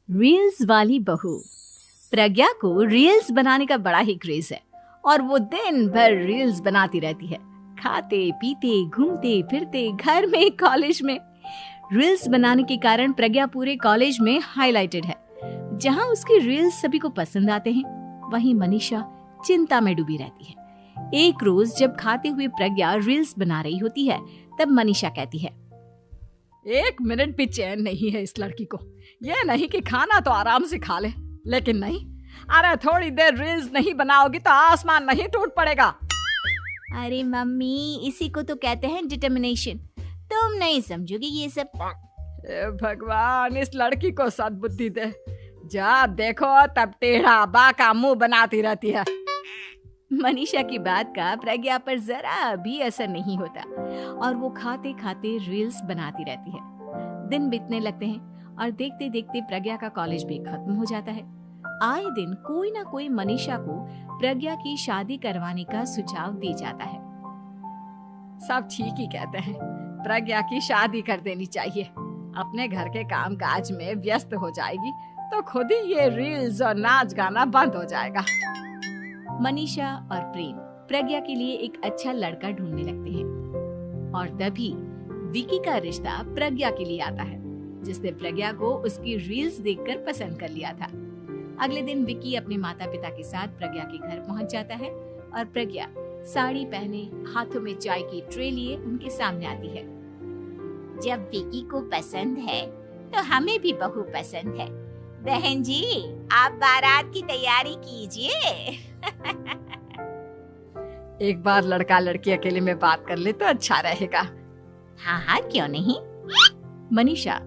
Reels वाली बहू। प्रज्ञा को रील्स बनाने का बड़ा ही क्रेज है और वो दिन भर रील्स बनाती रहती है। खाते पीते घूमते फिरते घर में कॉलेज में रील्स बनाने के कारण प्रज्ञा पूरे कॉलेज में हाईलाइटेड है। जहां उसकी रील्स सभी को पसंद आते हैं, वहीं मनीषा चिंता में डूबी रहती है। एक रोज जब खाते हुए प्रज्ञा रील्स बना रही होती है, तब मनीषा कहती है, 1 मिनट भी चैन नहीं है इस लड़की को। ये नहीं कि खाना तो आराम से खा ले, लेकिन नहीं, अरे थोड़ी देर रील्स नहीं बनाओगी तो आसमान नहीं टूट पड़ेगा। अरे मम्मी, इसी को तो कहते हैं डिटर्मिनेशन। तुम नहीं समझोगी ये सब। भगवान, इस लड़की को सद्बुद्धि दे। जब देखो तब टेढ़ा बाका मुंह बनाती रहती है। मनीषा की बात का प्रज्ञा पर जरा भी असर नहीं होता और वो खाते खाते रील्स बनाती रहती है। दिन बीतने लगते हैं और देखते देखते प्रज्ञा का कॉलेज भी खत्म हो जाता है। आए दिन कोई ना कोई मनीषा को प्रज्ञा की शादी करवाने का सुझाव दे जाता है। सब ठीक ही कहते हैं, प्रज्ञा की शादी कर देनी चाहिए। अपने घर के काम काज में व्यस्त हो जाएगी तो खुद ही ये रील्स और नाच गाना बंद हो जाएगा। मनीषा और प्रेम प्रज्ञा के लिए एक अच्छा लड़का ढूंढने लगते हैं और तभी विकी का रिश्ता प्रज्ञा के लिए आता है, जिसने प्रज्ञा को उसकी रील्स देखकर पसंद कर लिया था। अगले दिन विकी अपने माता पिता के साथ प्रज्ञा के घर पहुंच जाता है और प्रज्ञा साड़ी पहने हाथों में चाय की ट्रे लिए उनके सामने आती है। जब विकी को पसंद है तो हमें भी बहू पसंद है। बहन जी, आप बारात की तैयारी कीजिए। एक बार लड़का लड़की अकेले में बात कर ले तो अच्छा रहेगा। हाँ हाँ, क्यों नहीं। मनीषा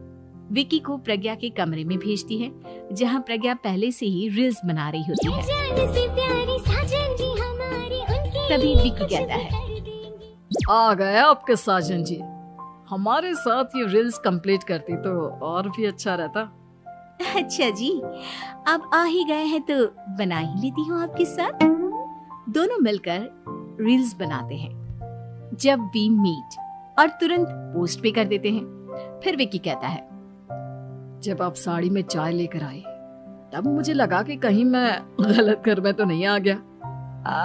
विकी को प्रज्ञा के कमरे में भेजती है, जहां प्रज्ञा पहले से ही रील्स बना रही होती है। तभी विकी कहता है, आ गए आपके साजन जी। हमारे साथ ये रील्स कंप्लीट करती तो और भी अच्छा रहता। अच्छा जी, अब आ ही गए हैं तो बना ही लेती हूँ आपके साथ। दोनों मिलकर रील्स बनाते हैं। जब वी मीट और तुरंत पोस्ट भी कर देते हैं। फिर विकी कहता है, जब आप साड़ी में चाय लेकर आए तब मुझे लगा कि कहीं मैं गलत घर में तो नहीं आ गया।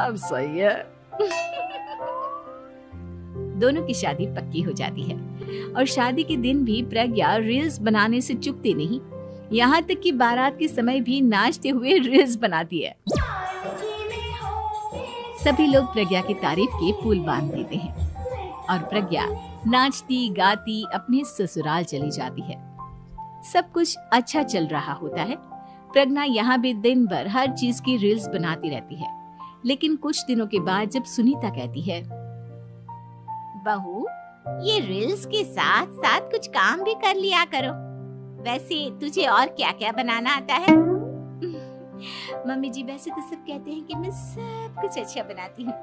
अब सही है। दोनों की शादी पक्की हो जाती है और शादी के दिन भी प्रज्ञा रील्स बनाने से चूकती नहीं। यहाँ तक कि बारात के समय भी नाचते हुए रील्स बनाती है। सभी लोग प्रज्ञा की तारीफ के पुल बांध देते हैं और प्रज्ञा नाचती गाती अपने ससुराल चली जाती है। सब कुछ अच्छा चल रहा होता है। प्रज्ञा यहाँ भी दिन भर हर चीज की रील्स बनाती रहती है। लेकिन कुछ दिनों के बाद जब सुनीता कहती है, बहू, ये रील्स के साथ साथ कुछ काम भी कर लिया करो। वैसे तुझे और क्या क्या बनाना आता है? मम्मी जी, वैसे तो सब कहते हैं कि मैं सब कुछ अच्छा बनाती हूँ,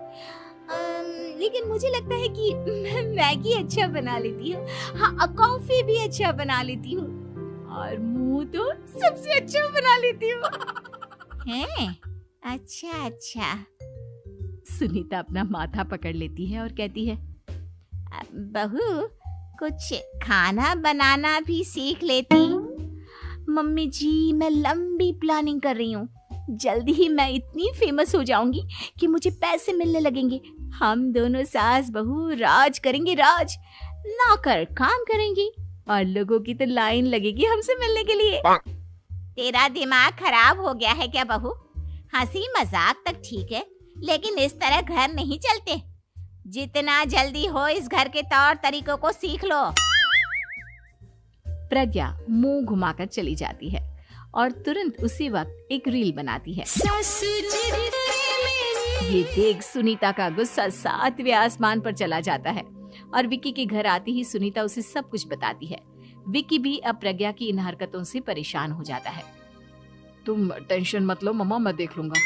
लेकिन मुझे लगता है कि मैं मैगी अच्छा बना लेती हूँ। हाँ, कॉफी भी अच्छा बना लेती हूँ और मुंह तो सबसे अच्छा बना लेती हूँ। हैं? अच्छा अच्छा। सुनीता अपना माथा पकड़ लेती है और कहती है, बहू, कुछ खाना बनाना भी सीख लेती। मम्मी जी, मैं लंबी प्लानिंग कर रही हूँ। जल्दी ही मैं इतनी फेमस हो जाऊंगी कि मुझे पैसे मिलने लगेंगे। हम दोनों सास बहू राज करेंगे, राज। नौकर काम करेंगी और लोगों की तो लाइन लगेगी हमसे मिलने के लिए। तेरा दिमाग खराब हो गया है क्या बहू? हंसी मजाक तक ठीक है, लेकिन इस तरह घर नहीं चलते। जितना जल्दी हो इस घर के तौर तरीकों को सीख लो। प्रज्ञा मुंह घुमाकर चली जाती है और तुरंत उसी वक्त एक रील बनाती है। ये देख सुनीता का गुस्सा 7वें आसमान पर चला जाता है और विकी के घर आती ही सुनीता उसे सब कुछ बताती है। विकी भी अब प्रज्ञा की इन हरकतों से परेशान हो जाता है। तुम टेंशन मत लो मम्मा, मैं देख लूंगा।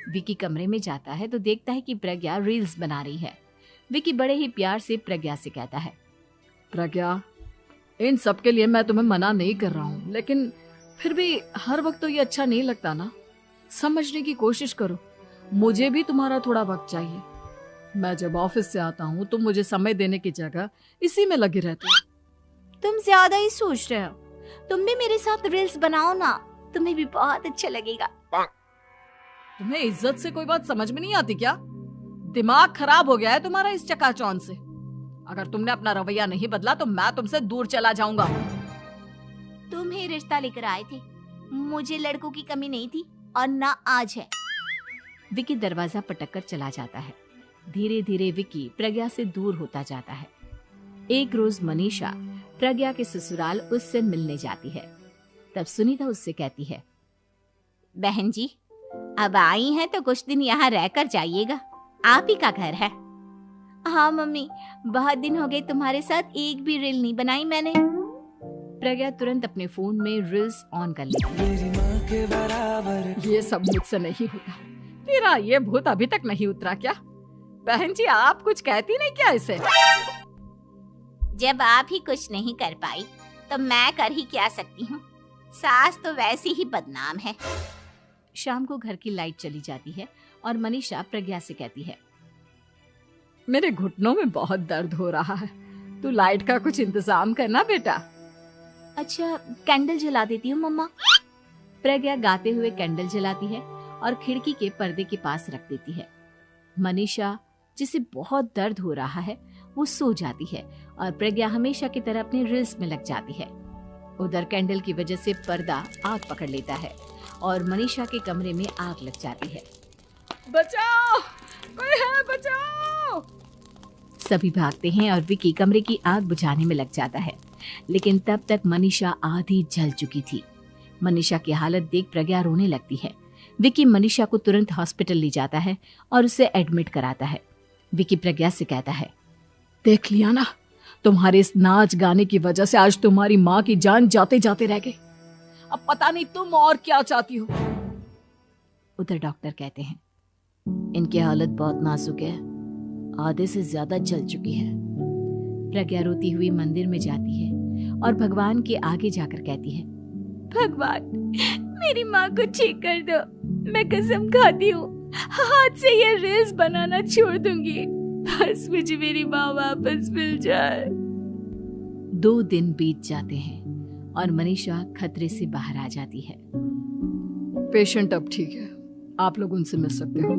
विकी कमरे में जाता है तो देखता है कि प्रज्ञा रील्स बना रही है। विकी बड़े ही प्यार से प्रज्ञा से कहता है, प्रज्ञा, इन सब के लिए मैं तुम्हें मना नहीं कर रहा हूँ, लेकिन फिर भी हर वक्त तो ये अच्छा नहीं लगता ना। समझने की कोशिश करो, मुझे भी तुम्हारा थोड़ा वक्त चाहिए। मैं जब ऑफिस से आता हूँ तुम मुझे समय देने की जगह इसी में लगे रहते हो। तुम ज्यादा ही सोच रहे हो। तुम भी मेरे साथ रील्स बनाओ ना, तुम्हें भी बहुत अच्छा लगेगा। तुम्हें इज्जत से कोई बात समझ में नहीं आती क्या? दिमाग खराब हो गया है तुम्हारा इस चकाचौंध से। अगर तुमने अपना रवैया नहीं बदला तो मैं तुमसे दूर चला जाऊंगा। तुम ही रिश्ता लेकर आए थे, मुझे लड़कों की कमी नहीं थी और ना आज है। विकी दरवाजा पटककर चला जाता है। धीरे धीरे विकी प्रज्ञा से दूर होता जाता है। एक रोज मनीषा प्रज्ञा के ससुराल उससे मिलने जाती है। तब सुनीता उससे कहती है, बहन जी अब आई हैं तो कुछ दिन यहाँ रहकर जाइएगा, आप ही का घर है। हाँ मम्मी, बहुत दिन हो गए तुम्हारे साथ एक भी रील नहीं बनाई मैंने। प्रज्ञा तुरंत अपने फोन में रील्स ऑन कर लेती है। ये सब मुझसे नहीं होता। तेरा ये भूत अभी तक नहीं उतरा क्या? बहन जी आप कुछ कहती नहीं क्या इसे? जब आप ही कुछ नहीं कर पाई तो मैं कर ही क्या सकती हूँ, सास तो वैसी ही बदनाम है। शाम को घर की लाइट चली जाती है और मनीषा प्रज्ञा से कहती है, मेरे घुटनों में बहुत दर्द हो रहा है, तू लाइट का कुछ इंतजाम करना बेटा। अच्छा कैंडल जला देती हूँ मम्मा। प्रज्ञा गाते हुए कैंडल जलाती है और खिड़की के पर्दे के पास रख देती है। मनीषा जिसे बहुत दर्द हो रहा है वो सो जाती है और प्रज्ञा हमेशा की तरह अपने रील्स में लग जाती है। उधर कैंडल की वजह से पर्दा आग पकड़ लेता है और मनीषा के कमरे में आग लग जाती है। बचाओ, कोई है, बचाओ। सभी भागते हैं और विकी कमरे की आग बुझाने में लग जाता है, लेकिन तब तक मनीषा आधी जल चुकी थी। मनीषा की हालत देख प्रज्ञा रोने लगती है। विकी मनीषा को तुरंत हॉस्पिटल ले जाता है और उसे एडमिट कराता है। विकी प्रज्ञा से कहता है, देख लिया ना, तुम्हारे इस नाच गाने की वजह से आज तुम्हारी माँ की जान जाते जाते रह गई। अब पता नहीं तुम और क्या चाहती हो। उधर डॉक्टर कहते हैं, इनकी हालत बहुत नाजुक है, आधे से ज्यादा जल चुकी है। प्रज्ञा रोती हुई मंदिर में जाती है और भगवान के आगे जाकर कहती है, भगवान मेरी माँ को ठीक कर दो, मैं कसम खाती हूँ हाथ से ये रील्स बनाना छोड़ दूंगी, बस मुझे मेरी माँ वापस मिल जाए। 2 दिन बीत जाते हैं और मनीषा खतरे से बाहर आ जाती है। पेशेंट अब ठीक है, आप लोग उनसे मिल सकते हो।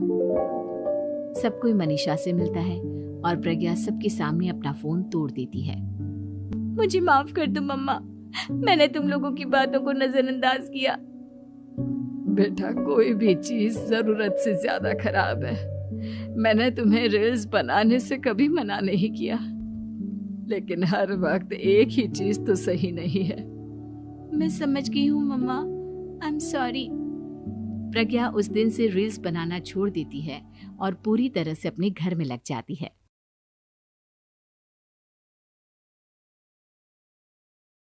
सब कोई मनीषा से मिलता है और प्रज्ञा सबके सामने अपना फोन तोड़ देती है। मुझे माफ कर दो मम्मा, मैंने तुम लोगों की बातों को नजरअंदाज किया। बेटा कोई भी चीज जरूरत से ज्यादा खराब है। मैंने तुम्हें रील्स बनाने से कभी मना नहीं किया, लेकिन हर वक्त एक ही चीज तो सही नहीं है। मैं समझ गई हूँ मम्मा, आई एम सॉरी। प्रज्ञा उस दिन से रील्स बनाना छोड़ देती है और पूरी तरह से अपने घर में लग जाती है।